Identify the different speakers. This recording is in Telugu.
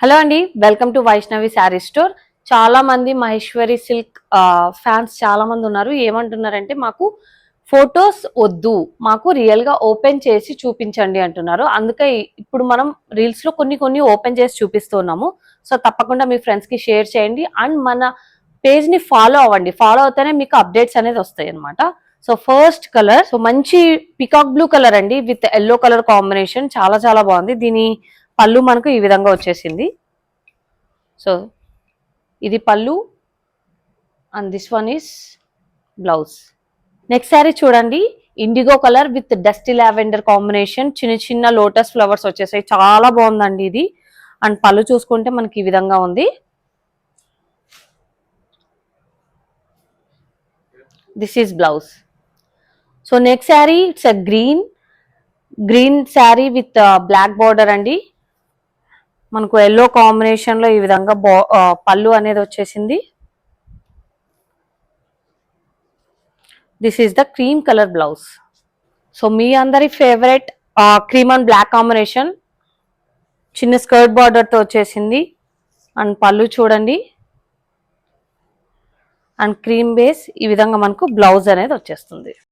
Speaker 1: హలో అండి, welcome to Vaishnavi sari store. చాలా మంది మహేశ్వరి సిల్క్ ఫ్యాన్స్ చాలా మంది ఉన్నారు. ఏమంటున్నారంటే మాకు ఫొటోస్ వద్దు, మాకు రియల్ గా ఓపెన్ చేసి చూపించండి అంటున్నారు. అందుకే ఇప్పుడు మనం రీల్స్ లో కొన్ని ఓపెన్ చేసి చూపిస్తున్నాము. సో తప్పకుండా మీ ఫ్రెండ్స్ కి షేర్ చేయండి అండ్ మన పేజ్ ని ఫాలో అవ్వండి. ఫాలో అవుతేనే మీకు అప్డేట్స్ అనేది వస్తాయి అనమాట. సో ఫస్ట్ కలర్, సో మంచి పికాక్ బ్లూ కలర్ అండి విత్ ఎల్లో కలర్ కాంబినేషన్. చాలా బాగుంది. దీని పళ్ళు మనకు ఈ విధంగా వచ్చేసింది. సో ఇది పళ్ళు and this one is blouse. Next sari చూడండి, indigo colour with dusty lavender combination. చిన్న లోటస్ ఫ్లవర్స్ వచ్చేసాయి. చాలా బాగుందండి ఇది. అండ్ పళ్ళు చూసుకుంటే మనకి ఈ విధంగా ఉంది. This is blouse. So next sari it's a green sari with black border అండి. మనకు ఎల్లో కాంబినేషన్ లో ఈ విధంగా పళ్ళు అనేది వచ్చేసింది. This is the cream colour blouse. So మీ అందరి favourite cream and black combination, చిన్న స్కర్ట్ బార్డర్ తో వచ్చేసింది. అండ్ పళ్ళు చూడండి అండ్ క్రీమ్ బేస్ ఈ విధంగా మనకు బ్లౌజ్ అనేది వచ్చేస్తుంది.